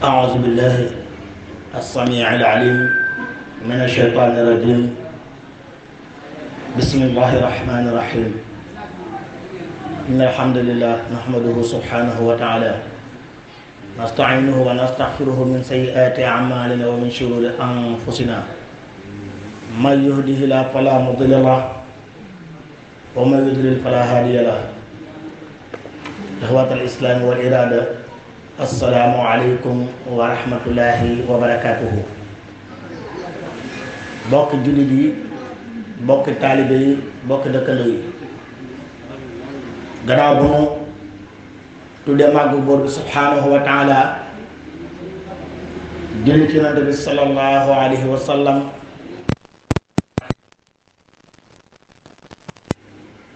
أعوذ بالله السميع العليم من الشيطان الرجيم بسم الله الرحمن الرحيم إن الحمد لله نحمده سبحانه وتعالى نستعينه ونستغفره من سيئات أعمالنا ومن شرور أنفسنا من يهده الله فلا مضل له ومن يضلل فلا هادي له إخوة الإسلام والإرادة السلام عليكم ورحمة الله وبركاته bokk jullit yi bokk taalibe yi bokk dëkkandoo yi gannaaw bu nu tuddee màggu Buur bi subhaanahu wa taala julli ci Yonent bi sallallahu alayhi wa sallam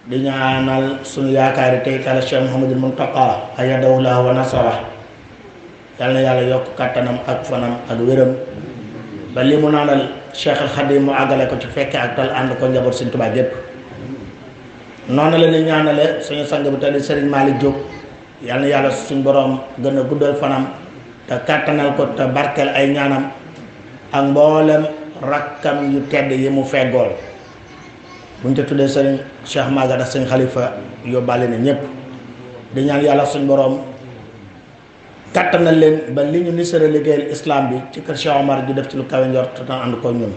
di ñaanal sunu yaakaari tey kala Cheikh Mouhamadul Muntaqa ayyadahu wa nasara yal na yàlla yokk kàttanam ak fanam ak wéram ba li mu naanal Cheikh al Xadim mu àggale ko ci fekke ak tal ànd ko njaboot Sëriñ Tuubaa gépp noonu la ñuy ñaanale suñu sang bu tedd Serigne Malick Diop yal na yàlla suñu borom gën a guddal fanam te kàttanal ko te barkeel ay ñaanam ak mboolem rakkam yu tedd yi mu feggool bu ñu te tuddee Serigne Cheikh Maguette ak Serigne Khalifa yóbbaale na ñëpp di ñaan yàlla suñu borom kàttanal leen ba li ñu nisara liggéeyal islam bi ci kër Cheikh Omar di def ci lu kawe njort te ànd ko ñun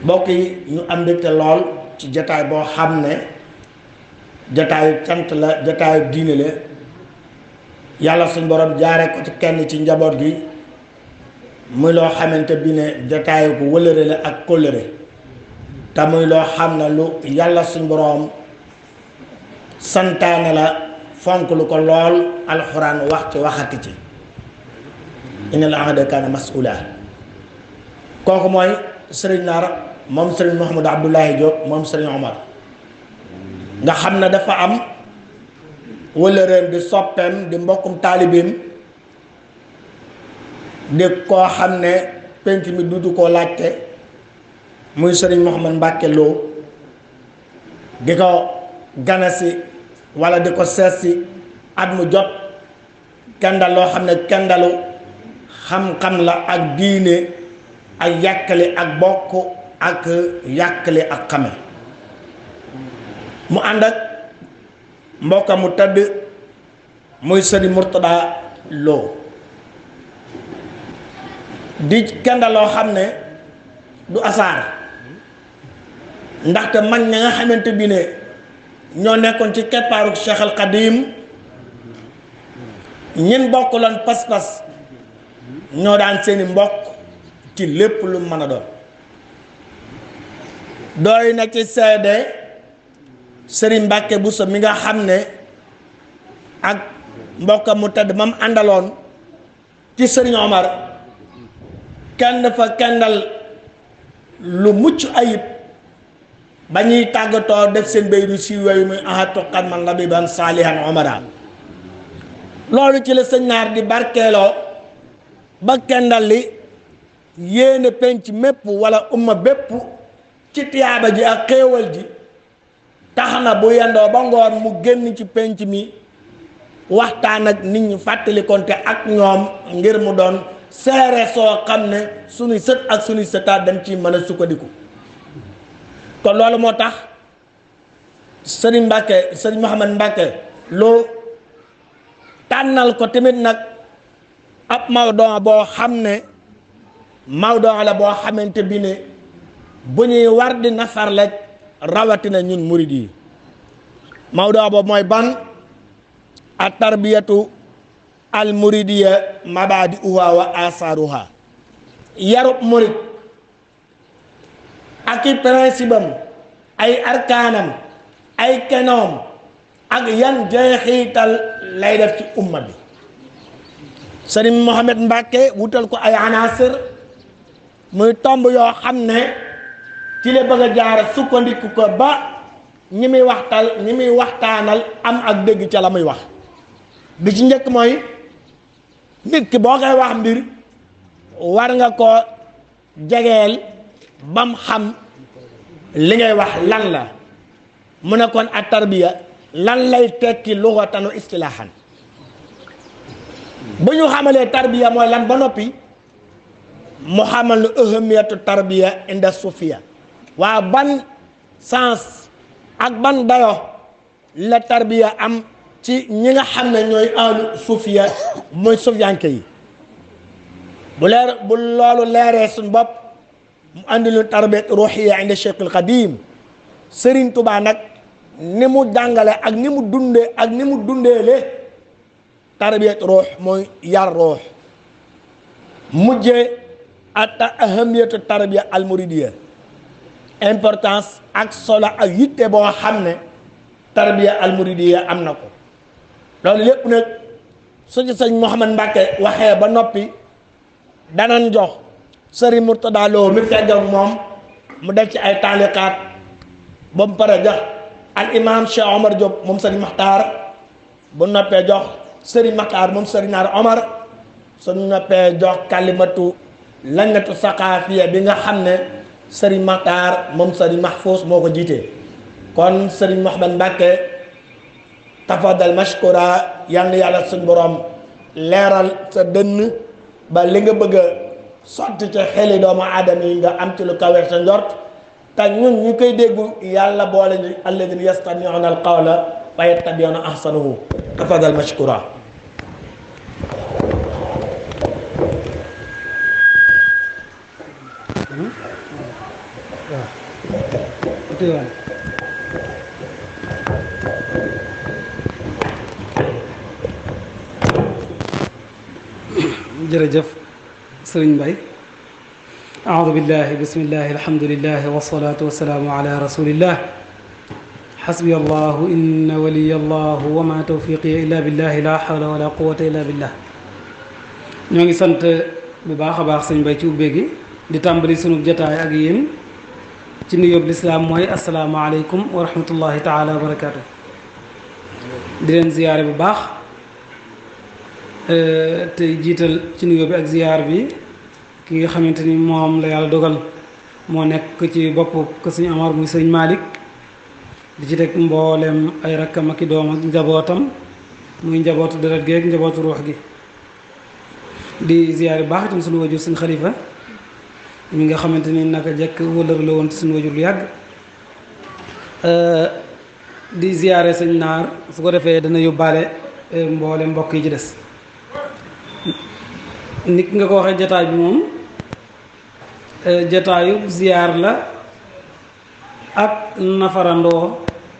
mbokk yi ñu am mbégte lool ci jataay boo xam ne jataayu cant la jataayu diine la yàlla suñ borom jaare ko ci kenn ci njaboot gi muy loo xamante bi ne jataayu ko wëlëre la ak kóllëre te muy loo xam ne lu yàlla suñ borom santaane la fonk lu ko lool alxuraan wax ci waxati ci innal ahda kaana mas'uula kooku mooy sëriñ Naar moom sëriñ Mouhamadou Abdoulaye Diop moom sëriñ Omar nga xam ne dafa am wëllëreem di soppeem di mbokkum taalibeem di koo xam ne penc mi dudu koo laajte muy sëriñ Mouhamad Mbacke Lo di ko ganasi wala di ko seet si at mu jot kendal loo xam ne kendalu xam-xam la ak diine ak yàkkale ak bokk ak yàkkale ak xame mu ànd ak mbokka mu tëdd muy sëriñ Murtada Lo di kendal loo xam ne du asaar ndaxte mag ña nga xamante bi ne ñoo nekkoon ci keppaaru Cheikh al Xadim ñin bokkaloon pas-pas ñoo daan seeni mbokk ci lépp lu mën a doon doy na ci seede Sëriñ Mbàkke Buso mi nga xam ne ak mbokkam mu tedd mam àndaloon ci Sëriñ Omar kenn fa kendal lu mucc ayib ba ñuy tàggatoo def seen béy du si yooyu muy ahatu xadman labiban saalihan omara loolu ci la sëñ Naar di barkeeloo ba kendal li yéene penc mépp wala umma bépp ci tiyaaba ji ak xéewal ji tax na bu yendoo ba ngoon mu génn ci penc mi waxtaan ak nit ñi fàttalikonte ak ñoom ngir mu doon seere soo xam ne suñuy sët ak suñuy sëtaat dañ ci mën a sukkandiku kon loolu moo tax sëriñ Mbàkke sëriñ Mouhamad Mbàkke Lo tànnal ko tamit nag ab mawdon boo xam ne mawdon la boo xamante bi ne bu ñuy war di nafar la rawatina ñun murid yi mawdon boobu mooy ban a tarbiyatu al muridiya mabadi uha wa asaruha yarub murid ak i principe am ay arkaanam ay kenoom ak yan jeexital lay def ci umma bi sëriñ Mouhamad Mbacke wutal ko ay anasir muy tomb yoo xam ne ci la bëgg a jaara sukkandiku ko ba ñi muy waxtaanal am ak dégg ca la muy wax bi ci njëkk mooy nit ki boo koy wax mbir war nga ko jegeel bam xam li ngay wax lan la mu ne kon at tarbiya lan lay tekki lughatan wa istilaahan bu ñu xamalee tarbiya mooy lan ba noppi mu xamal nu ahamiyatu tarbiya inda sufiya waa ban sens ak ban dayo la tarbiya am ci ñi nga xam ne ñooy ahlu sufiya mooy sufiyanke yi bu loolu leeree suñ bopp mu andi lu tarbiyat ruhiya inda Cheikh al Qadim Serigne Touba nag ni mu jàngale ak ni mu dundee ak ni mu dundeele tarbiyat ruux mooy yar ruux mujjee at ahamiyatu tarbiya al muridiya importance ak solo ak yitte boo xam ne tarbiya al muridiya am na ko loolu lépp nag su ci sëñ Mouhamad Mbacke waxee ba noppi danan jox Serigne Mourtada Lo mi fegg ak moom mu def ci ay taaliqaat ba mu pare jox al imam Cheikh Omar Diop moom Serigne Makhtar bu noppee jox Serigne Makhtar moom Serigne Naar Omar su noppee jox kalimatu lañatu saqaafiya bi nga xam ne Serigne Makhtar moom Serigne Mahfous moo ko jiite kon Serigne Mouhamad Mbacke tafadal mashkura yal na yàlla suñ borom leeral sa dënn ba li nga bëgg a sotti ca xeli doomu aadama yi nga am ci lu kawe sa njort te ñun ñu koy déggu yàlla boole ñu alladina yastamiuna al qawla wa yattabiuna ahsanahu tafadal mashkura jërëjëf sëriñ Mbaye aoudu billahi bismillahi alhamdulilah wasalaatu wasalaamu ala rasulillah xasbi allahu inna waliya allahu wa ma tawfiqiya illa billahi la hawla wala quwata illa billah ñoo ngi sant bu baax a baax sëriñ Mbaye ci ubbee gi di tàmbali sunu jataay ak yéen ci nuyób lislaam mooy asalaamaaleykum wa rahmatullahi taala wa barakaatu di leen ziyaare bu baax te jiital ci nuyoo bi ak ziyaar bi ki nga xamante ni moom la yàlla dogal moo nekk ci bopp ko suñu Amar muy sëriñ Malick di ci teg mboolem ay rakkam ak i doom ak njabootam muy njabootu deret gi ak njabootu ruux gi di ziyaar bu baax itam suñu wajur suñu xalifa mi nga xamante ni naka jekk wëllër la woon ci suñu wajur lu yàgg di ziyaare sëñ Naar su ko defee dana yóbbaale mboolem mbokk yi ci des nit nga ko waxee jataay bi moom jataayu ziyaar la ak nafarandoo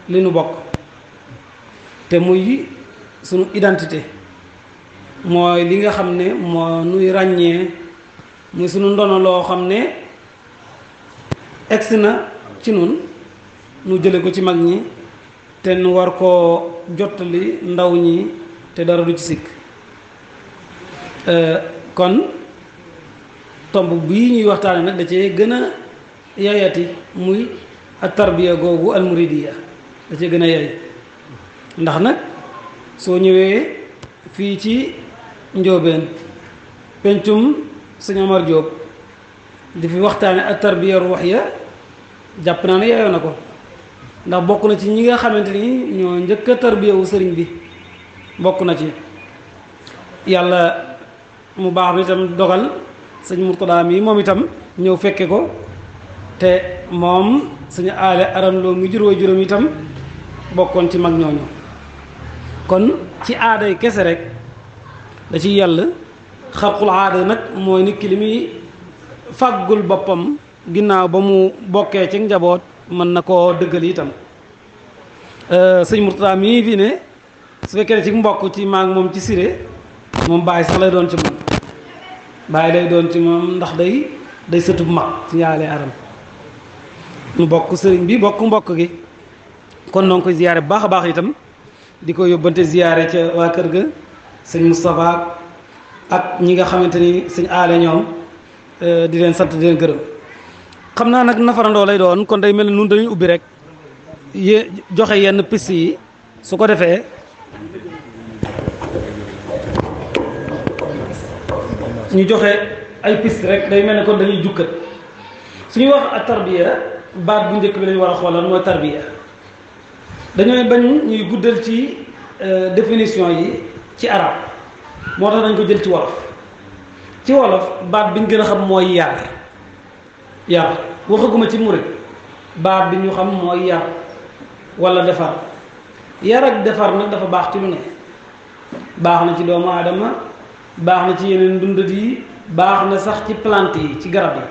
li nu bokk te muy sunu identité mooy li nga xam ne moo nuy ràññee muy sunu ndono loo xam ne egsi na ci nun nu jële ko ci mag ñi te nu war koo jottali ndaw ñi te dara du ci sikk kon tomb bii ñuy waxtaane nag da cee gën a yayati muy ak tarbiya googu almuridiya da cee gën a yay ndax nag soo ñëwee fii ci njóobeen pencum sëñ Omar Diop di fi waxtaane ak tarbiya ruuxiya jàpp naa ne yayoo na ko ndax bokk na ci ñi nga xamante ni ñoo njëkk a tarbiya wu sëriñ bi bokk na ci yàlla mu baax mi itam dogal sëñ Mourtada mi moom itam ñëw fekke ko te moom suñu aale aram loo mu juróom itam bokkoon ci mag ñooñu kon ci aaday kese rek da ci yàlla xarqul aada nag mooy nit ki li muy fàggul boppam ginnaaw ba mu bokkee ci njaboot mën na koo dëggal itam sëñ Mourtada mii fi ne su fekkee ne ci mbokk ci maag moom ci siré moom bàyyi sax lay doon ci moom bàyyi lay doon ci moom ndax day sëtub mag ci yaale aram nu bokk sëriñ bi bokk mbokk gi kon noo ngi koy ziyaare bu baax a baax itam di ko yóbbante ziyaare ca waa kër ga sëñ Moustapha ak ñi nga xamante ni sëñ aale ñoom di leen sant di leen gërëm xam naa nag nafarandoo lay doon kon day mel ne nun dañuy ubbi rek joxe yenn piste yi su ko defee ñu joxe ay piste rek day mel ne kon dañuy jukkat suñuy wax ak tarbiya baat bu njëkk bi lañu war a xoolal mooy tarbiya dañooy bañ ñuy guddal ci définition yi ci arab moo tax dañ ko jël ci wolof baat bi ñu gën a xam mooy yar waxaguma ci murit baat bi ñu xam mooy yar wala defar yar ak defar nag dafa baax ci lu ne baax na ci doomu aadama baax na ci yeneen dundat yi baax na sax ci plante yi ci garab yi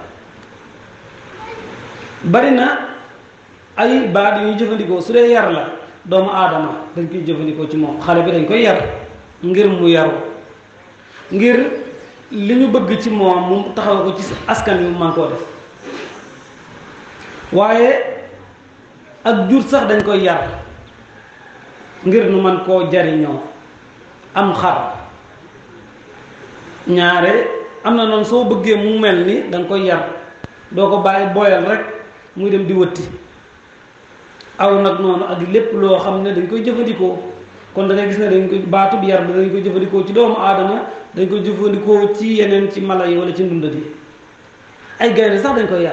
bari na ay baat yu ñuy jëfandikoo su dee yar la doomu aadama dañ koy jëfandikoo ci moom xale bi dañ koy yar ngir mu yaru ngir li ñu bëgg ci moom mu taxaw ko ci askan wi mu man koo def waaye ak jur sax dañ koy yar ngir nu man koo jariñoo am xar ñaare am na noonu soo bëggee mu mel ni da nga koy yar doo ko bàyyi booyal rek muy dem di wëtti aw nag noonu ak lépp loo xam ne dañ koy jëfandikoo kon da ngay gis ne dañ koy baatu bi yar bi dañ koy jëfandikoo ci doomu aadama dañ koy jëfandikoo ci yeneen ci mala yi wala ci ndundat yi ay gaynde sax dañ koy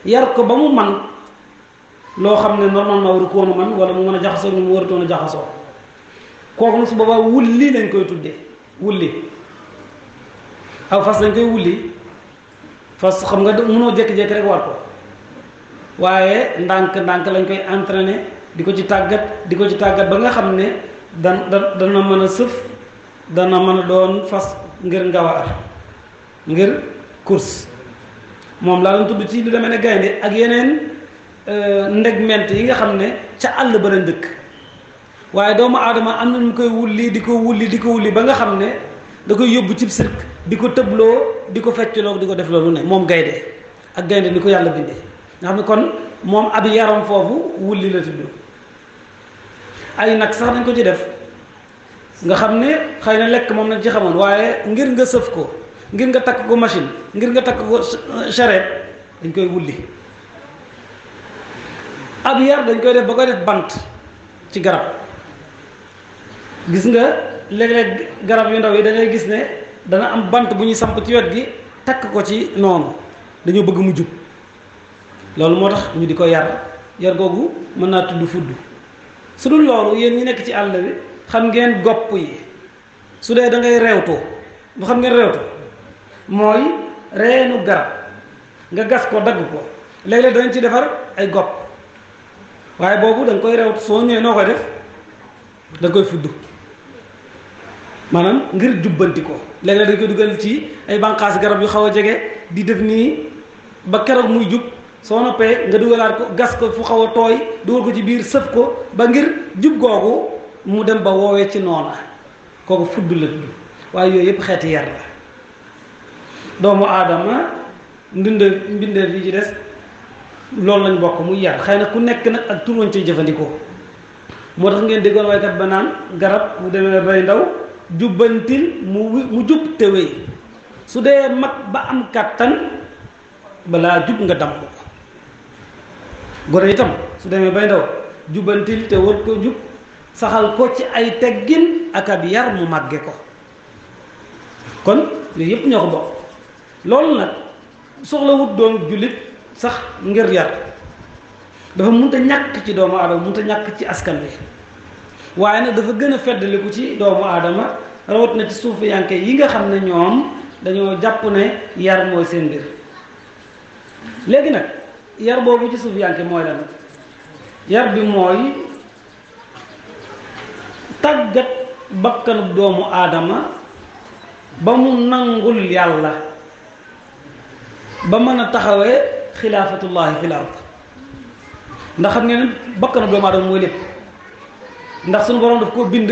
yar ko ba mu man loo xam ne normalement waru ko woon a man wala mu mën a jaxasoo ni mu waratoon a jaxasoo kooku nag su boobaa wulli lañ koy tuddee wulli aw fas dañ koy wulli fas xam nga mënoo jékki-jékki rek war ko waaye ndànk-ndànk lañ koy entraîner di ko ci tàggat ba nga xam ne dana mën a sëf dana mën a doon fas ngir ngawar ngir course moom laa lañ tudd ci lu demee ne gaynde ak yeneen ndegment yi nga xam ne ca àll ba lañ dëkk waaye doomu aadama am na ñu koy wulli di ko wulli ba nga xam ne da koy yóbbu ci cirque di ko tëbloo di ko feccloo di ko def loolu ne moom gaynde ak gaynde ni ko yàlla bindee nga xam ne kon moom ab yaram foofu wulli la tudd ay nag sax dañ ko ci def nga xam ne xëy na lekk moom nañ ci xamoon waaye ngir nga sëf ko ngir nga takk ko machine ngir nga takk ko charrette dañ koy wulli ab yar dañ koy def ba koy def bant ci garab gis nga léeg-léeg garab yu ndaw yi da ngay gis ne dana am bant bu ñuy samp ci wet gi takk ko ci noonu dañoo bëgg mu jub loolu moo tax ñu di ko yar googu mën naa tudd fudd su dul loolu yéen ñi nekk ci àll bi xam ngeen gopp yi su dee da ngay reewtoo bu xam ngeen reewtu mooy reenu garab nga gas ko dagg ko léeg-léeg danañ ci defar ay gopp waaye boobu da nga koy reewtu soo ñëwee noo koy def da nga koy fudd maanaam ngir jubbanti ko léeg-léeg dañ koy dugal ci ay bànqaasi garab yu xaw a jege di def nii ba keroog muy jub soo noppee nga dugalaat ko gas ko fu xaw a tooy dugal ko ci biir sëf ko ba ngir jub googu mu dem ba woowee ci noona kooku fudd la tudd waaye yooyu yëpp xeeti yar la doomu aadama mbindeef yi ci des loolu lañ bokk muy yar xëy na ku nekk nag ak tur wañ cay jëfandikoo moo tax ngeen déggoon waykat ba naan garab bu demee bay ndaw jubbantil mu jub te wéy su dee mag ba am kàttan balaa jub nga damm ko gone itam su demee bay ndaw jubbantil te war ko jub saxal ko ci ay teggin ak ab yar mu màgge ko kon yooyu yëpp ñoo ko bokk loolu nag soxlawut doon jullit sax ngir yar dafa mënta ñàkk ci doomu aadama mënta ñàkk ci askan bi waaye nag dafa gën a feddaliku ci doomu aadama rawat na ci suufu yanke yi nga xam ne ñoom dañoo jàpp ne yar mooy seen mbir léegi nag yar boobu ci suufu yanke mooy lan yar bi mooy tàggat bakkanu doomu aadama ba mu nangul yàlla ba mën a taxawee xilaafatullahi fil ard ndax xam ngeen ne bakkanu doomu aadama mooy lépp ndax suñu borom daf koo bind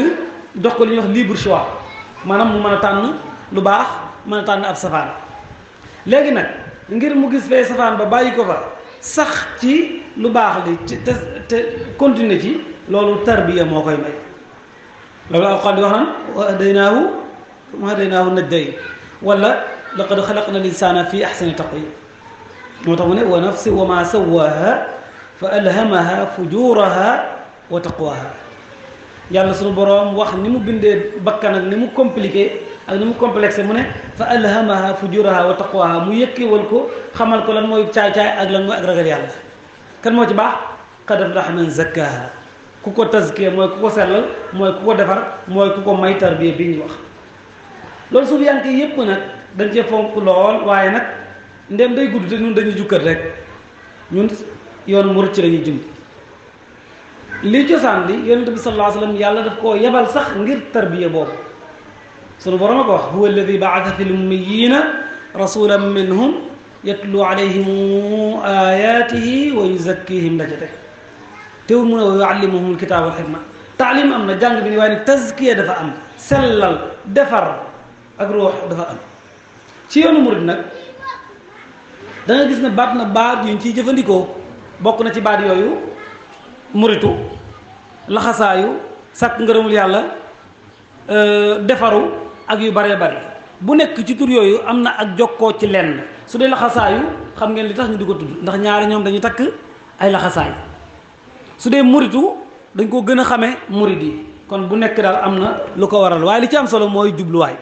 dox ko li ñuy wax libre choix maanaam mu mën a tànn lu baax mën a tànn ab safaan léegi nag ngir mu gis fee safaan ba bàyyi ko fa sax ci lu baax li te continuer ci loolu tarbiya moo koy may loolu alxuraan di wax naan wa hadaynaahu najdayn wala laqad xalaqna l-insaana fi ahsani taqwiim moo tax mu ne wa nafsi wa ma sawaaha fa alhamaha fujuraha wa taqwaha yàlla sunu boroom wax ni mu bindee bakkan ak ni mu compliqué ak ni mu complexé mu ne fa alhamaha fujuraha wa taqwaha mu yëkkiwal ko xamal ko lan mooy caay-caay ak lan mooy ak ragal yàlla kan moo ci baax qad aflaha man zakkaha ku ko tazkiya mooy ku ko sellal mooy ku ko defar mooy ku ko may tarbiya bi ñu wax loolu suufiyanke yépp nag dañ cee fonk lool waaye nag ndem day gudd te ñun dañuy jukkat rek ñun yoon murit ci lañuy jëm li cosaan li yonent bi sallallahu alayhi wa sallam yàlla daf koo yebal sax ngir tarbiya boobu sunu borom a ko wax huwa alladi baasa fi lummiyina rasulan minhum yatlu alayhim ayatihi wa yuzakkihim la ca teg teewul mu ne wa yuallimuhum alkitaaba wal xikma taalim am na jàng bi ni waaye ne tazkiya dafa am sellal defar ak ruux dafa am ci yoonu murid nag da nga gis ne baat na baat yuñ ciy jëfandikoo bokk na ci baat yooyu muritu laxasaayu sàkk ngërëmul yàlla defaru ak yu baree bari bu nekk ci tur yooyu am na ak jokkoo ci lenn su dee laxasaayu xam ngeen li tax ñu di ko tudd ndax ñaari ñoom dañuy takk ay laxasaay su dee muritu dañ ko gën a xamee murid yi kon bu nekk daal am na lu ko waral waaye li ci am solo mooy jubluwaay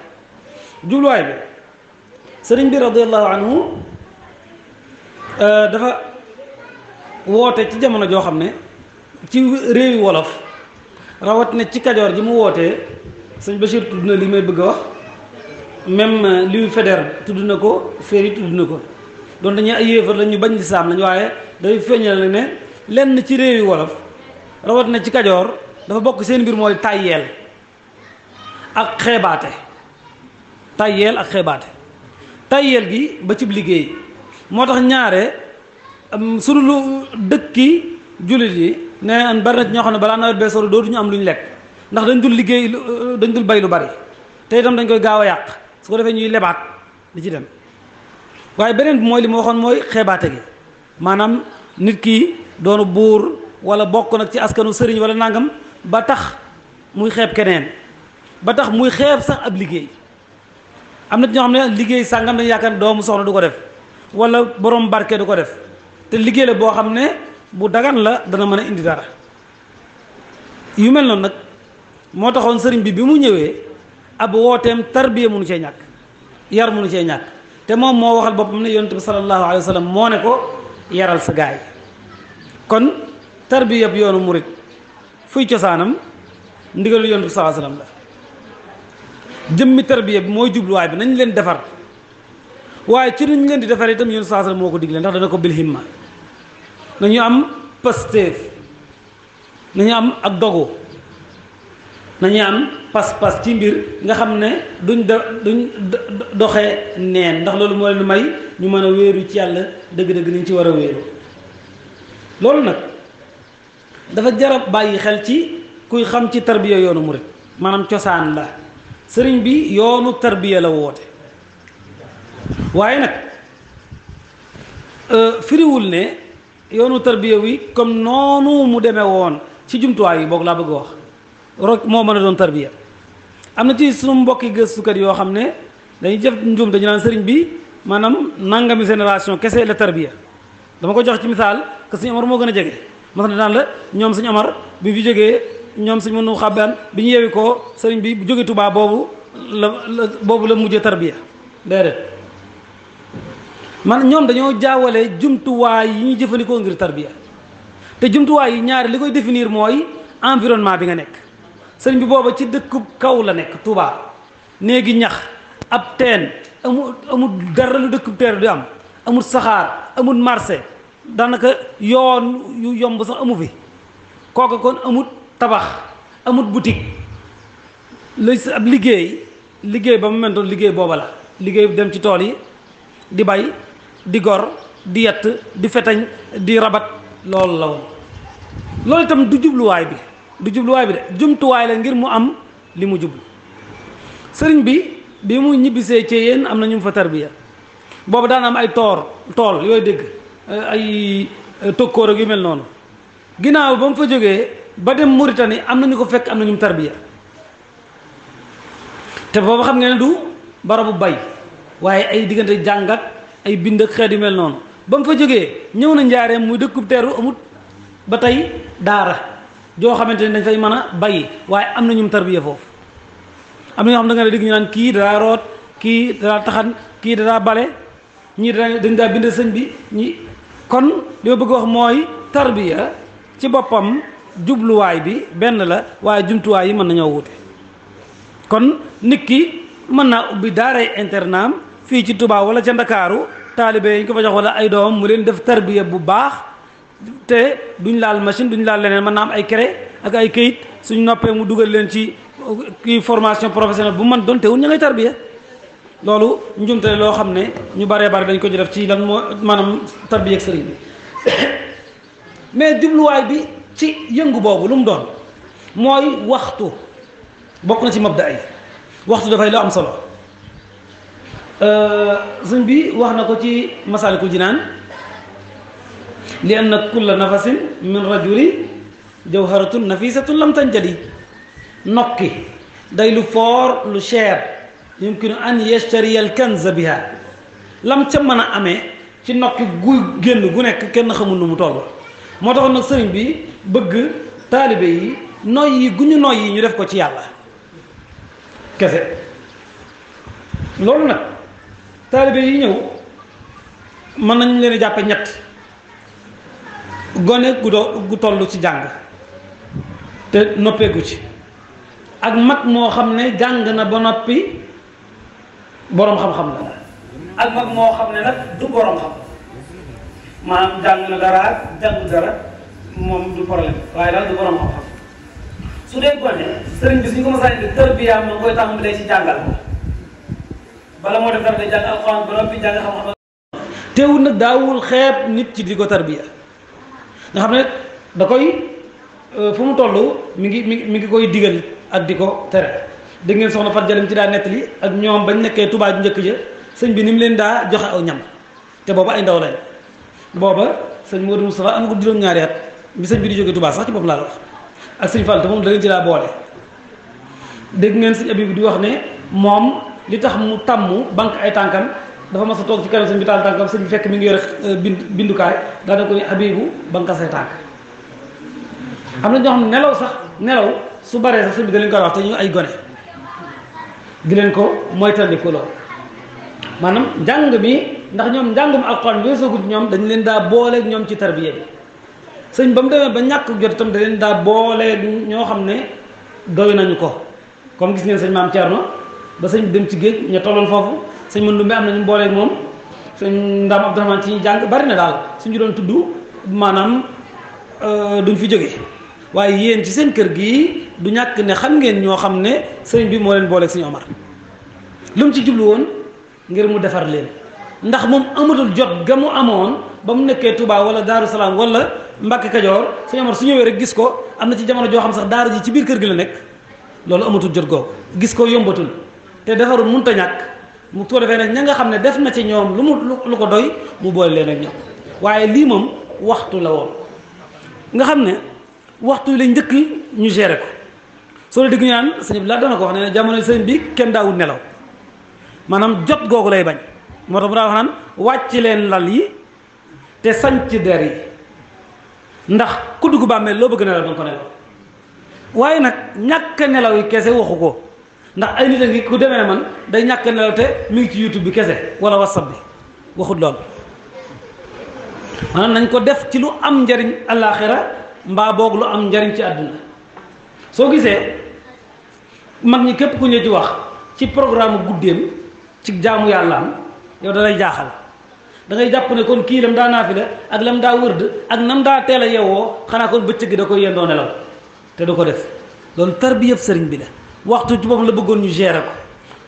bi sëriñ bi radiyallahu anhu dafa woote ci jamono joo xam ne ci réewi wolof rawat ne ci kajoor ji mu wootee sëñ Bachir tudd na li may bëgg a wax même Louis Faidherbe tudd na ko Ferry tudd na ko doon dañuy ay yéefar la ñu bañ lislaam lañu waaye day feeñal ne lenn ci réewi wolof rawat na ci kajoor dafa bokk seen mbir mooy tàyyeel ak xeebaate tàyyeel gi ba cib liggéey moo tax ñaare sunu lu dëkki jullit yi ne an bari na ñoo xam ne balaa nawet bee sori dootuñu am lu ñu lekk ndax dañ dul liggéey dañ dul bay lu bari te itam dañ koy gaaw a yàq su ko defee ñuy lebaat di ci dem waaye beneen bi mooy li ma waxoon mooy xeebaate gi maanaam nit ki doonu buur wala bokk nag ci askanu sëriñ wala nangam ba tax muy xeeb keneen ba tax muy xeeb sax ab liggéey am na ñoo xam ne liggéey sàngam dañu yaakaar doomu soxla du ko def wala borom barke du ko def te liggéey la boo xam ne bu dagan la dana mën a indi dara yu mel noonu nag moo taxoon sëriñ bi mu ñëwee ab wooteem tarbiya mënu cee ñàkk yar mënu cee ñàkk te moom moo waxal boppam ne yonent bi sallallahu alayhi wa sallam moo ne ko yaral sa gaay kon tarbiya bi yoonu murit fuy cosaanam ndigalu yonent bi sallallahu alayhi wa sallam la jëmmi tarbiya bi mooy jubluwaay bi nañ leen defar waaye ci nuñ leen di defar itam yonent bi sallallahu alayhi wa sallam moo ko digle ndax dana ko bil himma nañu am pasteef nañu am ak dogu nañu am pas-pas ci mbir nga xam ne duñ doxee neen ndax loolu moo leen may ñu mën a wéeru ci yàlla dëgg-dëgg niñ ci war a wéeru loolu nag dafa jarab bàyyi xel ci kuy xam ci tarbiya yoonu murit maanaam cosaan la sëriñ bi yoonu tarbiya la woote waaye nag firiwul ne yoonu tarbiya wi comme noonu mu demee woon ci jumtuwaay yi boog laa bëgg a wax rek moo mën a doon tarbiya am na ci sunu mbokki gëstukat yoo xam ne dañuy jëf njuum dañu naan sëriñ bi maanaam nangami génération kese la tarbiya dama ko jox ci misaal que suñu Omar moo gën a jege ma xam ne daan la ñoom suñu Omar bi fi jógee ñoom suñu mënu xabaan bi ñu yeewi ko sëriñ bi bu jóge Tuubaa boobu la mujjee tarbiya déedéet man ñoom dañoo jaawale jumtuwaay yi ñuy jëfandikoo ngir tarbiya te jumtuwaay yi ñaari li koy définir mooy environnement bi nga nekk sëriñ bi booba ci dëkku kaw la nekk Touba néegi ñax ab teen amul dara lu dëkku teer di am amul saxaar amul marché daanaka yoon yu yomb sax amu fi kooka kon amul tabax amul boutique lu ab liggéey ba mu mentoon liggéey booba la liggéey dem ci tool yi di bay di gor di yett di fetañ di rabat loolu la woon loolu itam du jubluwaay bi de jumtuwaay la ngir mu am li mu jublu sëriñ bi mu ñibbisee ci yéen am na ñu fa tarbiya boobu daan am ay tool yooyu dégg ay tokkoor ak yu mel noonu ginnaaw ba mu fa jógee ba dem Mauritanie am na ñu ko fekk am na ñu tarbiya te boobu xam ngeen ne du barabu bay waaye ay diggante jàngat ay bind ak xeet yu mel noonu ba mu fa jógee ñëw na njaareem muy dëkkub teeru amut ba tey daara joo xamante ne dañ fay mën a bay waaye am na ñum tarbiya foofu am na ñoo xam da nga dégg ñu naan kii dadaa root kii dadaa taxan kii dadaa bale ñii dañ daa bind sëñ bi ñi kon li ma bëgg wax mooy tarbiya ci boppam jubluwaay bi benn la waaye jumtuwaay yi mën nañoo wute kon nit ki mën naa ubbi daaray internaam fii ci Touba wala ca Ndakaaru taalibe yi ñu ko fa jox wala ay doomam mu leen def tarbiya bu baax te duñ laal machine duñ laal leneen mën naa am ay craie ak ay këyit suñ noppee mu dugal leen ci kii formation professionnelle bu man doon teewul ña ngay tarbiya loolu njumte loo xam ne ñu baree bari dañ ko ci def ci lan moo maanaam tarbiya ak sëriñ bi mais jubluwaay bi ci yëngu boobu lu mu doon mooy waxtu bokk na ci mabda ay waxtu dafay lu am solo sëñ bi wax na ko ci Masaalikul Jinaan li anna kulla nafasin min rajuli jawharatun nafisatun lam tanjali nokki day lu foor lu cher yumkinu an yashtariya al kanza biha lam ca mën a amee ci nokki guy génn gu nekk kenn xamul nu mu toll moo taxoon nag sëriñ bi bëgg taalibe yi noy yi gu ñu noy yi ñu def ko ci yàlla kese loolu nag taalibe yi ñëw mën nañ leen jàppe ñett gone gu toll ci jàng te noppeegu ci ak mag moo xam ne jàng na ba noppi boroom xam-xam la ak mag moo xam ne nag du boroom xam maanaam jàng na dara ak jàngu dara moom du problème waaye daal du boroom xam-xam su dee gone sëriñ bi suñu ko mosaan di tërbiyaam ma koy tàmbalee ci jàngal bala moo def dara day jàng alxuraan ba noppi jàng xam-xam teewul nag daawul xeeb nit ci di ko tarbiya nga xam ne da koy fu mu toll mi ngi koy digal ak di ko tere dégg ngeen soxna Fat Jalim ci daa nettali ak ñoom bañ nekkee Tuubaa ju njëkk ja sëñ bi ni mu leen daa joxe aw ñam te booba ay ndaw lañ booba sëñ Modou Moustapha am ko juróom-ñaari at bi sëñ bi di jógee Tuubaa sax ci bopp laa la wax ak sëñ Fall te moom da leen ci daa boole dégg ngeen sëñ Abibu di wax ne moom li tax mu tàmm banque ay tànkam dafa mas a toog ci kanam sëñ bi taal tànkam sëñ bi fekk mi ngi yore bindukaay daa da ko ne Abibu banque say tànk am na ñoo xam ne nelaw su baree sax sëñ bi da leen koy wax te ñu ay gone di leen ko moytandiku lool maanaam njàng mi ndax ñoom njàngum alxuraan bi soogut ñoom dañ leen daa booleeg ñoom ci tarbiya bi sëñ ba mu demee ba ñàkk jot itam da leen daa booleeg ñoo xam ne doy nañu ko comme gis ngeen sëñ Maam Thierno ba sëñ bi dem ci géej ña tolloon foofu sëñ Mandumbe am nañu booleeg moom sëñ Ndaam Abdourahmane ci ñu jàng bari na daal suñu doon tudd maanaam duñ fi jóge waaye yéen ci seen kër gi du ñàkk ne xam ngeen ñoo xam ne sëriñ bi moo leen booleeg sëñ Omar lu mu ci jublu woon ngir mu defar leen ndax moom amatul jot ga mu amoon ba mu nekkee Touba wala Daaru Salaam wala Mbàkke Kajoor sëñ Omar su ñëwee rek gis ko am na ci jamono joo xam sax daara ji ci biir kër gi la nekk loolu amatul jot googu gis ko yombatul te defarul mënut a ñàkk mu ko defee nag ña nga xam ne def na ci ñoom lu ko doy mu boole leen ak ñoom waaye lii moom waxtu la woon nga xam ne waxtu la njëkk ñu géré ko soo dégg ñu naan sëñ bi laa dana ko wax ne jamono sëñ bi kenn daawul nelaw maanaam jot googu lay bañ moo tax mu daa wax naan wàcc leen lal yi te sanc der yi ndax ku dugg bàmmeel loo bëgg nelaw danga ko nelaw waaye nag ñàkk nelaw yi kese waxu ko ndax ay nit a ngi ku demee man day ñàkk nelaw te mi ngi ci YouTube bi kese wala WhatsApp bi waxut lool maanaam nañ ko def ci lu am njariñ àllaaxira mbaa boog lu am njariñ ci àdduna soo gisee mag ñi képp ku ñu ci wax ci programme guddeem ci jaamu yàlla am yow da lay jaaxal da ngay jàpp ne kon kii lam daa naafila ak lam daa wërd ak nam daa teel a yeewoo xanaa kon bëccëg gi da koy yendoo nelaw te du ko def loolu tarbiya sëriñ bi la waxtu ci boppam la bëggoon ñu gérer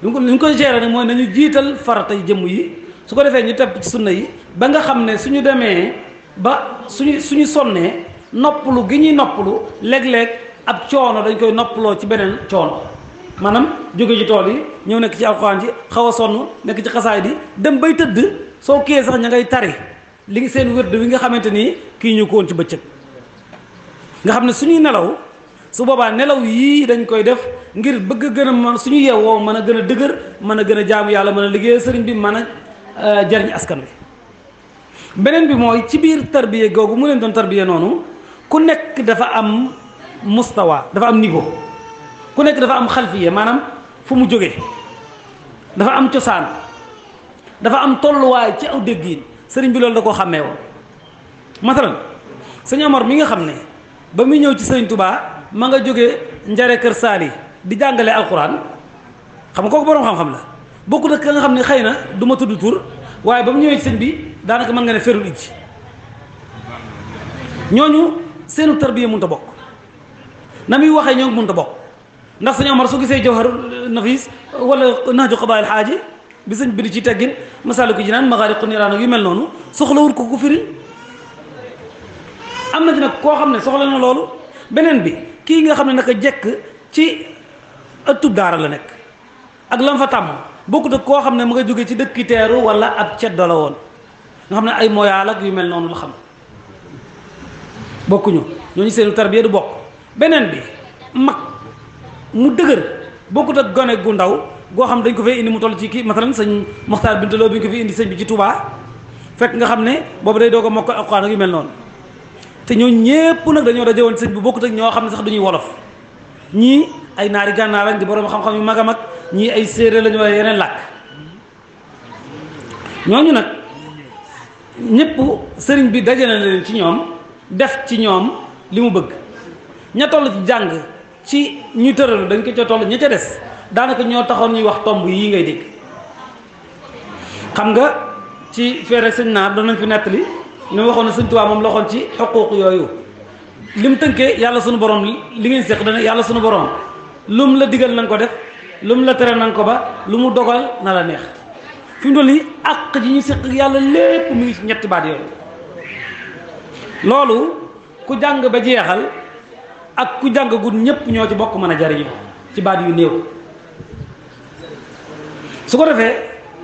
ko li ñu koy gérer nag mooy nañu jiital faratay jëmm yi su ko defee ñu tepp ci sunna yi ba nga xam ne suñu demee ba suñu sonnee noppalu gi ñuy noppalu léeg-léeg ab coono dañ koy noppaloo ci beneen coono maanaam jóge ci tool yi ñëw nekk ci alxuraan ji xaw a sonn nekk ci xasaay di dem bay tëdd soo kiyee sax ña ngay tari li ngi seen wérd wi nga xamante ni kii ñu ko woon ci bëccëg nga xam ne suñuy nelaw su boobaa nelaw yii dañ koy def ngir bëgg gën a mën suñu yeewoo mën a gën a dëgër mën a gën a jaamu yàlla mën a liggéey sëriñ bi mën a jariñ askan wi beneen bi mooy ci biir tarbiya googu mu leen doon tarbiya noonu ku nekk dafa am mustawa dafa am niveau ku nekk dafa am xalfiye maanaam fu mu jógee dafa am cosaan dafa am tolluwaay ci aw déggiin sëriñ bi loolu da koo xàmmee woon masalan sëñ Omar mi nga xam ne ba muy ñëw ci sëriñ Touba ma nga jógee njare kër saali di jàngale alquran xam nga kooku borom xam-xam la bokku nag ka nga xam ne xëy na du ma tudd tur waaye ba mu ñëwee sëñ bi daanaka mën nga ne ferul ijji ñooñu seenu tarbiya mënut a bokk na muy waxee ñoo mënut a bokk ndax sëñ Omar su gisee Jawhar Nafis wala Nahju Qadaa'il Haaji bi sëñ bi di ci teggin Masaalikul Jinaan Maghaariqun Niiraan yu mel noonu soxlawul ko ku firi am na ci nag koo xam ne soxla na loolu beneen bi kii nga xam ne naka jekk ci ëttub daara la nekk ak lam fa tàmm bokkut ak koo xam ne mu nga jóge ci dëkki teeru wala ab ceddo la woon nga xam ne ay moyaal ak yu mel noonu la xam bokkuñu ñooñu seenu tarbiya du bokk beneen bi mag mu dëgër bokkut ak gone gu ndaw goo xam dañ ko fay indi mu toll ci kii masalan sëñ Moxtaar Bintaloo bi ñu ko fi indi sëñ bi ci Touba fekk nga xam ne boobu day doog a mokk alxuraan ak yu mel noonu te ñoo ñépp nag dañoo daje woon sëñ bi bokkut ak ñoo xam ne sax duñuy wolof ñii ay naari gànnaar lañ di borom xam-xam yu mag a mag ñii ay séeréer lañu waaye yeneen làkk ñooñu nag ñépp sëriñ bi daje na leen ci ñoom def ci ñoom li mu bëgg ña toll ci jàng ci ñu tëralu dañ ko ca toll ña ca des daanaka ñoo taxoon ñuy wax tomb yii ngay dégg xam nga ci fee rek sëñ naar doon nañ fi nettali li ma waxoon ne sëñ Tuubaa moom la waxoon ci xuquuq yooyu li mu tënkee yàlla sunu borom li ngeen seq dana yàlla sunu borom lu mu la digal na nga ko def lu mu la tere na nga ko ba lu mu dogal na la neex fi mu toll nii àq ji ñu seq yàlla lépp mu ngi ci ñetti baat yooyu loolu ku jàng ba jeexal ak ku jàng gu ñëpp ñoo ci bokk mën a jariñu ci baat yu néew su ko defee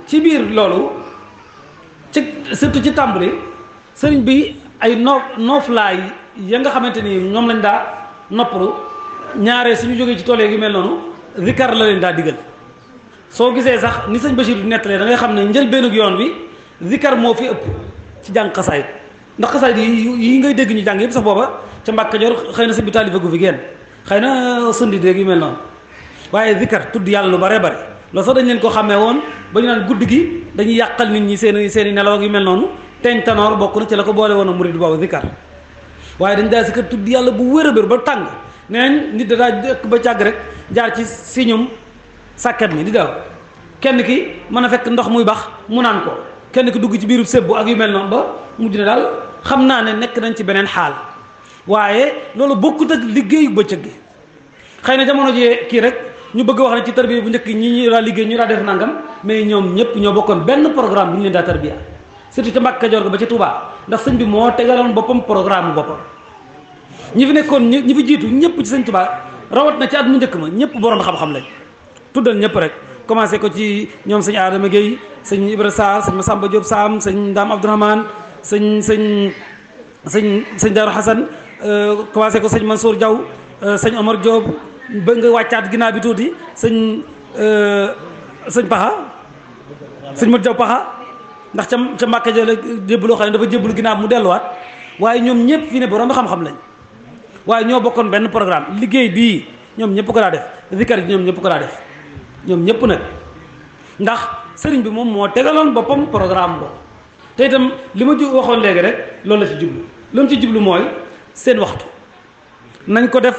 ci biir loolu ci surtout ci tàmbali sëriñ bi ay nooflaay ya nga xamante ni ñoom lañ daa noppalu ñaare suñu jógee ci tool yi mel noonu zikar la leen daa digal soo gisee sax ni sëñ Bachir du nettalee da ngay xam ne njëlbéenug yoon bi zikar moo fi ëpp ci jàng xasaayit ndax xasaayit yi ngay dégg ñu jàng yëpp sax booba ca Mbàkke Kajoor xëy na sëñ bi taalifa gu fi génn xëy na sëndi déeg yu mel noonu waaye zikar tudd yàlla lu bare bare loolu sax dañ leen ko xamee woon ba ñu naan guddi gi dañuy yàqal nit ñi seeni nelaw ak yu mel noonu teeñ tanoor bokk na ci la ko boole woon a murid boobu zikar waaye dañ daa zikar tudd yàlla bu wér a wér ba tàng neen nit da daa dëkk ba càgg rek jaar ci siñum sàkket mi di daw kenn ki mën a fekk ndox muy bax mu naan ko kenn ki dugg ci biiru sébbu ak yu mel noonu ba mujj na daal xam naa ne nekk nañ ci beneen xaal waaye loolu bokkut ak liggéeyu bëccëg gi xëy na jamono ji kii rek ñu bëgg wax ne ci tarbiya bu njëkk ñi ñu daa liggéey ñu daa def nangam mais ñoom ñëpp ñoo bokkoon benn programme bu ñu leen daa tarbiya surtout ca Mbàkke Kajoor ga ba ca Touba ndax sëñ bi moo tegaloon boppam programme boppam ñi fi nekkoon ñi fi jiitu ñëpp ci sëñ Touba rawat na ci at mu njëkk ma ñëpp borom xam-xam lañ tuddal ñëpp rek commencé ko ci ñoom sëñ Adama Gueye sëñ Ibra Sarr sëñ Massamba Diop Sam sëñ Ndam Abdourahmane sëñ Darou Hassan commencé ko sëñ Mansour Diaw sëñ Omar Diop ba nga wàccaat ginnaaw bi tuuti sëñ Paxa sëñ Mat Diaw Paxa ndax ca Mbàkke ja la jébbaloo xam ne dafa jébbalu ginnaaw mu delluwaat waaye ñoom ñëpp fii ne borom xam-xam lañ waaye ñoo bokkoon benn programme liggéey bii ñoom ñëpp ko daa def zikar ji ñoom ñëpp ko daa def ñoom ñëpp nag ndax sëriñ bi moom moo tegaloon boppam programme boobu te itam li ma waxoon léegi rek loolu la ci jublu lu mu ci jublu mooy seen waxtu nañ ko def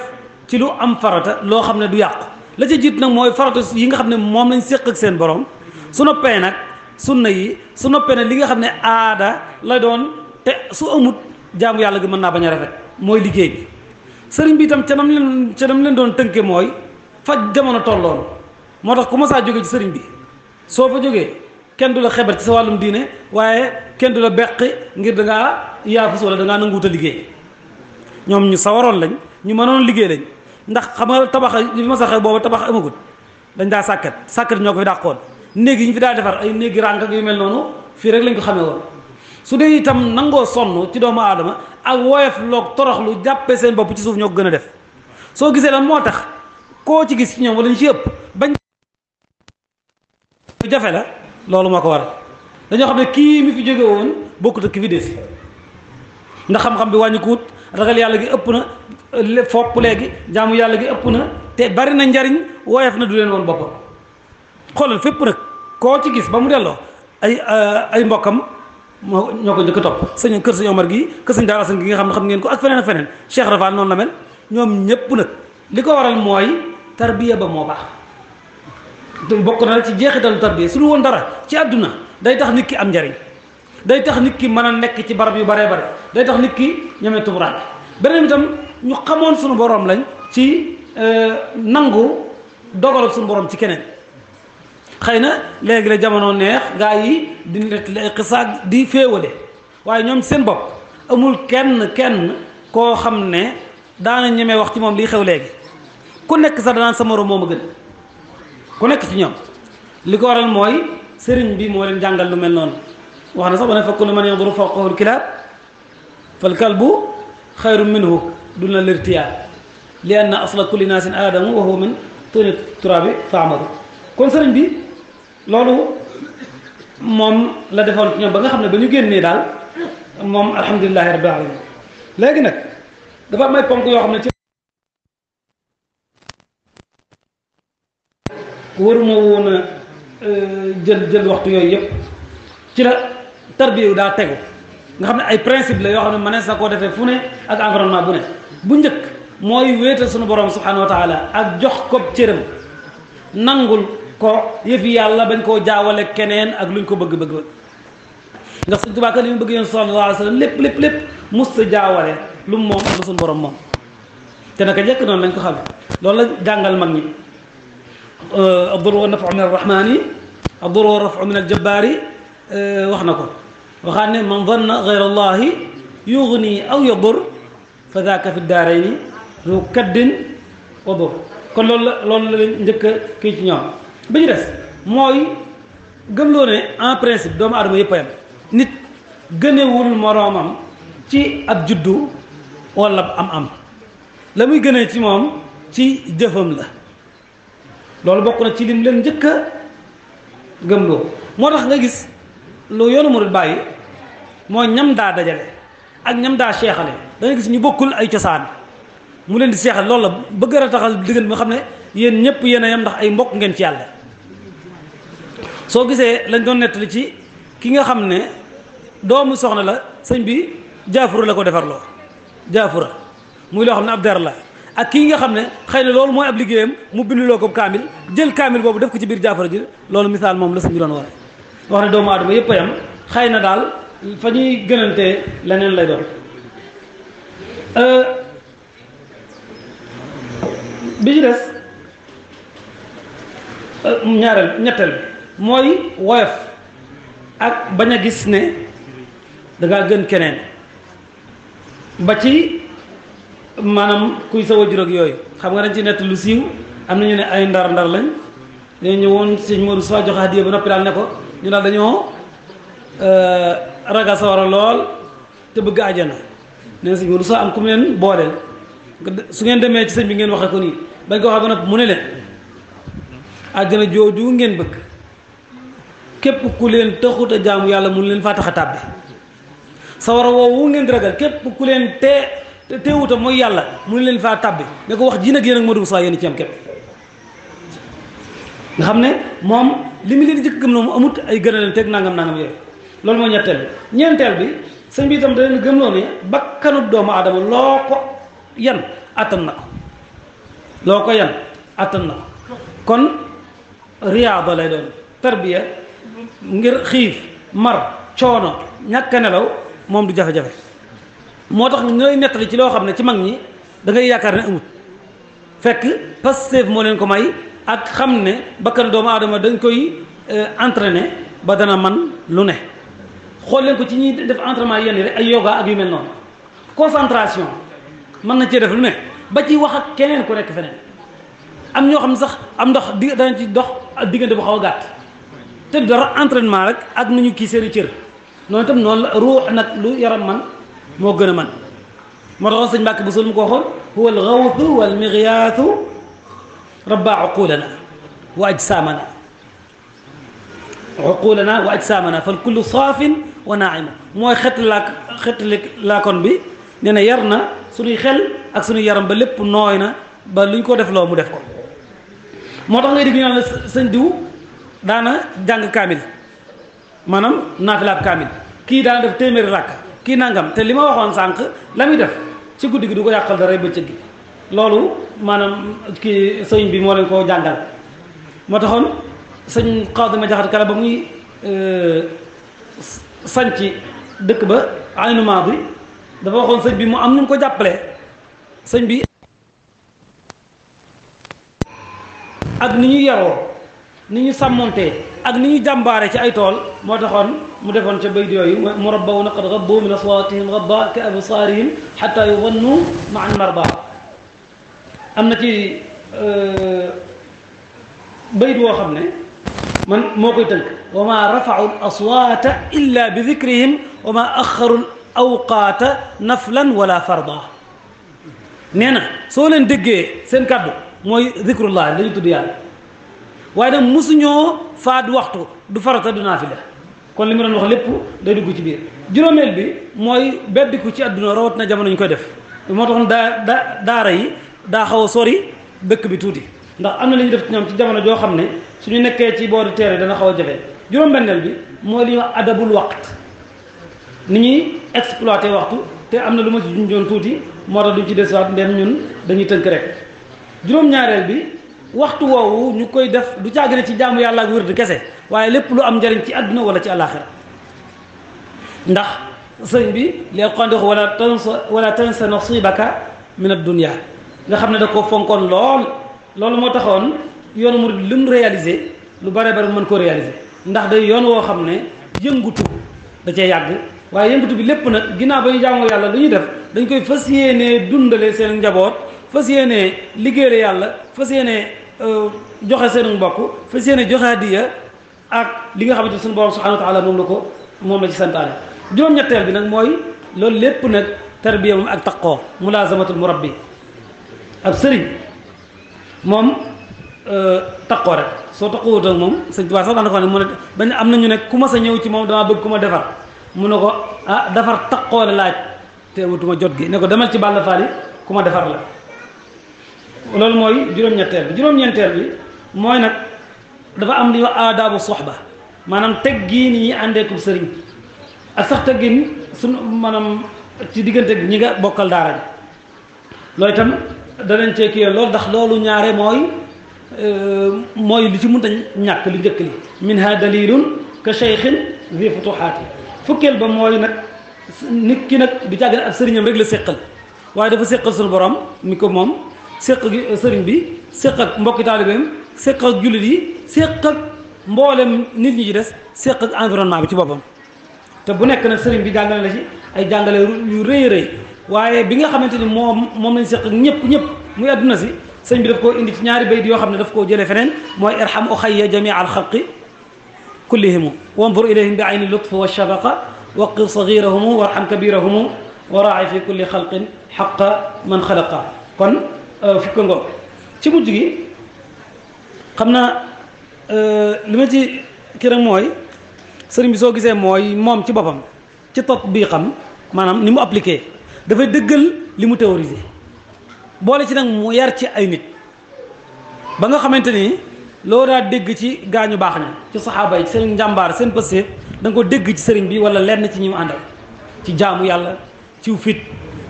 ci lu am farata loo xam ne du yàqu la ca jiit nag mooy farata yi nga xam ne moom lañ séq ak seen borom su noppee nag sunna yi su noppee nag li nga xam ne aada la doon te su amut jaamu yàlla gi mën naa bañ a rafet mooy liggéey bi sëriñ bi itam ca nam leen doon tënke mooy faj jamono tolloon moo tax ku ma saa jóge ci sëriñ bi soo fa jógee kenn du la xebat ci sa wàllum diine waaye kenn du la beqi ngir da ngaa yaafus wala da ngaa nanguwut a liggéey ñoom ñu sawaroon lañ ñu mënoon liggéey lañ ndax xam nga tabax yi fi ma saxee booba tabax amagut dañ daa sàkkat ñoo ko fi dàqoon néeg yi ñu fi daa defar ay néegi rànk ak yu mel noonu fii rek lañ ko xamee woon su dee itam nangoo sonn ci doomu aadama ak woyof loog toroxlu jàppee seen bopp ci suuf ñoo ko gën a def soo gisee lan moo tax koo ci gis ci ñoom wala ñu ci ëpp bañ jafe la loolu moo ko waral dañoo xam ne kii mi fi jóge woon bokkut ak ki fi des ndax xam-xam bi wàññikuwut ragal yàlla gi ëpp na fopp léegi jaamu yàlla gi ëpp na te bari na njariñ woyof na du leen woon boppam xoolal fépp nag koo ci gis ba mu delloo ay mbokkam ñoo ko njëkk a topp sëñ kër sëñ Omar gi kër sëñ Daara Asan gi nga xam ne xam ngeen ko ak feneen ak feneen Cheikh Rafal noonu la mel ñoom ñëpp nag li ko waral mooy tarbiya ba moo baax bokk na ci jeexitalu tarbiya su dul woon dara ci àdduna day tax nit ki am njariñ day tax nit ki mën a nekk ci barab yu baree bare day tax nit ki ñeme tumuraan beneen itam ñu xamoon suñu borom lañ ci nangu dogalal suñu borom ci keneen xëy na léegi la jamono neex gaa yi di nettali ay xisaag di féewale waaye ñoom seen bopp amul kenn koo xam ne daana ñemee wax ci moom lii xew léegi ku nekk sax danaan sa morom moom a gën ku nekk ci ñoom li ko waral mooy sëriñ bi moo leen jàngal lu mel noonu wax na sax ba ne fa kullu man yanduru fawqahu al-kilaab fal kalbu xayru minhu duna lirtiyaa li anna asla kulli naasin aadamu wa huwa min tuni turaabi faamadu kon sëriñ bi loolu moom la defoon ci ñoom ba nga xam ne ba ñu génnee daal moom alhamdulilahi rabbil alamin léegi nag dafa am ay ponk yoo xam ne ci waruma woon a jël waxtu yooyu yëpp ci la tarbiya yu daa tegu nga xam ne ay principe la yoo xam ne mënees na koo defee fu ne ak environnement bu ne bu njëkk mooy wéetal sunu borom subhanahu wa taala ak jox ko cëram nangul ko yëfi yàlla bañ koo jaawale keneen ak luñ ko bëgg-bëgg ndax Sëñ Tuubaa ka li mu bëgg yéen sallallahu alayhi wa sallam lépp musta jaawale lu mu moom ak lu sunu borom moom te naka jëkk noonu lañ ko xam loolu la jàngal mag ñi ad-durru wa nafu min arrahmani ad-durru wa rafu min aljabbaari wax na ko waxaat ne man danna gayra allahi yugni aw yadur fa daaka fi daarayni du kaddin wa dur kon loolu la njëkk a kii ci ñoom bi ñu des mooy gëmloo ne en principe doomu aadama yëpp a yam nit gënewul moroomam ci ab juddu wala am la muy gënee ci moom ci jëfam la loolu bokk na ci lim leen njëkk a gëmloo moo tax nga gis lu yoonu murid bàyyi mooy ñam daa dajale ak ñam daa seexale da nga gis ñu bokkul ay cosaan mu leen di seexal loolu la bëgg a taxal diggante bi nga xam ne yéen ñëpp yéen a yam ndax ay mbokk ngeen ci yàlla soo gisee lañ doon nettali ci ki nga xam ne doomu soxna la sëñ bi jaafura la ko defarloo jaafura muy loo xam ne ab der la ak kii nga xam ne xëy na loolu mooy ab liggéeyam mu binduloo ko kaamil jël kaamil boobu def ko ci biir jaafura ji loolu misaal moom la sëñ bi doon war wax ne doomu aadama yëpp a yam xëy na daal fa ñuy gënantee leneen lay doon bi ci des ñetteel mooy woyof ak bañ a gis ne dangaa gën keneen ba ci maanaam kuy sa wajur ak yooyu xam nga dañ ci nett lu siiw am na ñu ne ay ndar lañ dañu ñëwoon sëñ Modou Sow joxe hadiya ba noppi daal ne ko ñu daal dañoo ragal sawara lool te bëgg àjjana nee na sëñ Modou Sow am ku mu leen booleel su ngeen demee ci sëñ bi ngeen waxee ko nii bañ ko waxee ba noppi mu ne leen àjjana jooju ngeen bëgg képp ku leen taxut a jaamu yàlla mun leen faa tax a tàbbi sawara woowu ngeen di ragal képp ku leen teewuta mooy yàlla mun leen faa tàbbi ne ko wax ji nag yéen ak Modou Sow yéen ci am képp nga xam ne moom li mu leen di jëkk gëm na mu amut ay gënaleen teg nangam yooyu loolu mooy ñetteel bi ñeenteel bi sëñ bi itam da leen gëm loo ne bakkanub doomu aadama loo ko yan attan na ko loo ko yan attan na ko kon riyaada lay doon tarbiya ngir xiif mar coono ñàkk a nelaw moom du jafe-jafe moo tax ñooy nettali ci loo xam ne ci mag ñi da ngay yaakaar ne amut fekk Pastef moo leen ko may ak xam ne bakkanu doomu aadama dañ koy entraîner ba dana man lu ne xool leen ko ci ñuy def entraînement yenn rek ay yoga ak yu mel noonu concentration mën na cee def lu ne ba ci wax ak keneen ku nekk feneen am ñoo xam ne sax am ndox danañ ci dox diggante bu xaw a gàtt te dara entraînement rek ak nu ñu kii seeni cër noonu itam noonu la ruux nag lu yaram man moo gën a man moo taxoon sëñ Mbàkke bu sol mu ko waxoon huwa alxawtu walmigyaatu rabba uqulana wa ajsamana wa ajsamana fal kullu saafin wa naima mooy xettali laakon bi nee na yar na suñuy xel ak suñuy yaram ba lépp nooy na ba luñ ko def loo mu def ko moo tax ngay dégg ñu naan la sëñ diw daana jàng kaamil maanaam naafilaab kaamil kii daana def téeméeri ràkk kii nangam te li ma waxoon sànq la muy def ci guddi gi du ko yàqal dara bëccëg gi loolu maanaam kii sëñ bi moo leen ko jàngal moo taxoon sëñ Xaadima Jaxate Kala ba muy sanc dëkk ba Aynu Maadi dafa waxoon sëñ bi mu am nu mu ko jàppale sëñ bi ak ni ñu yaroo ni ñu sàmmontee ak ni ñu jàmbaare ci ay tool moo taxoon mu defoon ca bayt yooyu murabbawna qad gaddu min aswaatihim gadda ka absaarihim xatta yudannu ma an marda am na ci bayt woo xam ne man moo koy tënk wa ma rafau l aswaata illa bi dicrihim wa ma axaru l awqaata naflan wala farda nee na soo leen déggee seen kàddu mooy zikrullah dañu tudd yàlla waaye nag mosuñoo faat waxtu du farata du naafila kon li mu doon wax lépp day dugg ci biir juróomeel bi mooy beddiku ci àdduna rawat na jamono ñu koy def moo tax daara yi daa xaw a sori dëkk bi tuuti ndax am na li ñu def ci ñoom ci jamono joo xam ne suñu nekkee ci boori teere dana xaw a jafe juróom-benneel bi mooy li ñuy wax adabul waqt ni ñuy exploité waxtu te am na lu ma ci junjoon tuuti moo tax duñ ci desuwaat ndem ñun dañuy tënk rek juróom-ñaareel bi waxtu woowu ñu koy def du caagine ci jaamu yàlla ak wërd kese waaye lépp lu am njariñ ci àdduna wala ci àllaaxira ndax sëñ bi li Alxuraan di wax wala tansa nasibaka min ad-dunya nga xam ne da ko fonkoon loolu moo taxoon yoonu murid lu mu réalisé lu bare bare mën koo réalisé ndax day yoon woo xam ne yëngutu da cee yàgg waaye yëngutu bi lépp nag ginnaaw ba ñu jaamoo yàlla lu ñuy def dañ koy fas yéenee dundale seen njaboot fas yéenee liggéeyale yàlla fas yéenee joxe seen mbokk fas yéenee joxe hadiya ak li nga xamante ne suñu borom subhanahu wa taala moom la ci santaane juróom-ñetteel bi nag mooy loolu lépp nag tarbiya moom ak taqoo mulazamatul murabbi ab sëriñ moom taqoo rek soo taqoowut ak moom sëñ Tuubaa sax daana ko ne mu ne bañ am nañu ne ku ma sa ñëw ci moom damaa bëgg ku ma defar mu ne ko defar taqoo la laaj te wutuma jot gi ne ko demal ci Balla Faali ku ma defar la loolu mooy juróom-ñetteel bi juróom-ñeenteel bi mooy nag dafa am li ñuy wax aadaabu soxba maanaam teggin yi ñuy àndeeku sëriñ ak sax teggin suñu maanaam ci diggante ñi nga bokkal daara ji loolu itam danañ cee kii loolu ndax loolu ñaare mooy li ci mënta ñàkk lu njëkk li minha dalilun ka cheikhin zi futuhaati fukkeel ba mooy nag nit ki nag du càggane ak sëriñam rek la séqal waaye dafa séqal suñu borom mi ko moom séq gi sëriñ bi séq ak mbokki taalibeem séq ak jullit yi séq ak mboolem nit ñi ci des séq ak environnement bi ci boppam te bu nekk nag sëriñ bi jàngale la ci ay jàngale yu rëy rëy waaye bi nga xamante ni moom lañ séq ak ñëpp muy adduna si sëñ bi daf koo indi ci ñaari bayt yoo xam ne daf koo jëlee feneen mooy irham uxayya jamia alxalqi kullihimu wanzur ilayhim bi ayni lutf wa shafaqa waqir sagirahumu warham kabirahumu wa raai fi kulli xalqin xaqa man xalaqa kon fukka ngo ci mujj gi xam naa li ma ci kii rek mooy sëriñ bi soo gisee mooy moom ci boppam ci tatbiqam maanaam ni mu appliqué dafay dëggal li mu théorisé boole ci nag mu yar ci ay nit ba nga xamante ni loo daa dégg ci gaañu baax na ci saxaaba yi seen njàmbaar seen pëstéef da nga ko dégg ci sëriñ bi wala lenn ci ñi mu àndal ci jaamu yàlla ci fit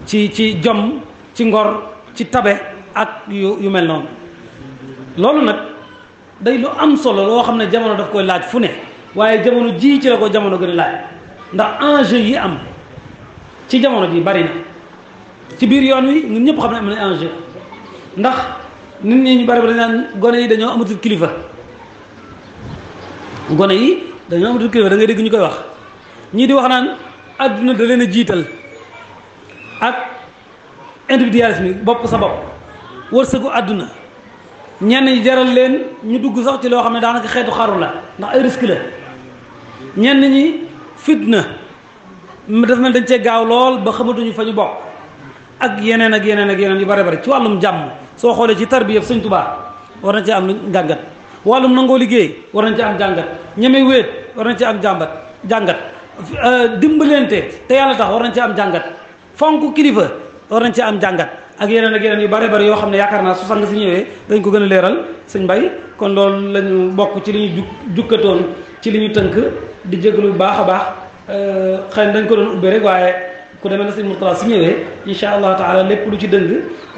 ci jom ci ngor ci tabe ak yu mel noonu loolu nag day lu am solo loo xam ne jamono daf koy laaj fu ne waaye jamono ji ci la ko jamono gën a laaj ndax enjeu yi am ci jamono ji bari na ci biir yoon wi ñun ñëpp xam ne am na enjeu ndax nit ñi ñu bari ba dañ naan gone yi dañoo amatul kilifa gone yi dañoo amatul kilifa da ngay dégg ñu koy wax ñii di wax naan adduna da leen a jiital ak individualisme bopp sa bopp wërsëgu àdduna ñenn ñi jaral leen ñu dugg sax ci loo xam ne daanaka xeetu xaru la ndax ay risque la ñenn ñi fitna daf mel dañ cee gaaw lool ba xamatuñu fa ñu bokk ak yeneen yu bare bare ci wàllum jàmm soo xoolee ci tarbiya Sëñ Tuubaa war na ci am jàngat wàllum nangoo liggéey war nañ ci am jàngat ñeme wéet war nañ ci am jàngat dimbalante te yàlla tax war nañ ci am jàngat fonk kilifa war nañ ci am jàngat ak yeneen yu bare bare yoo xam ne yaakaar naa su sang si ñëwee dañ ko gën a leeral sëñ Mbay kon loolu lañu bokk ci li ñu jukkatoon ci li ñu tënk di jégalu bu baax a baax xëy na dañ ko doon ubbee rek waaye ku demee na sëñ Murtala si ñëwee incha allahu taala lépp lu ci dëng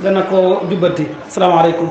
dana ko jubbanti asalaamaaleykum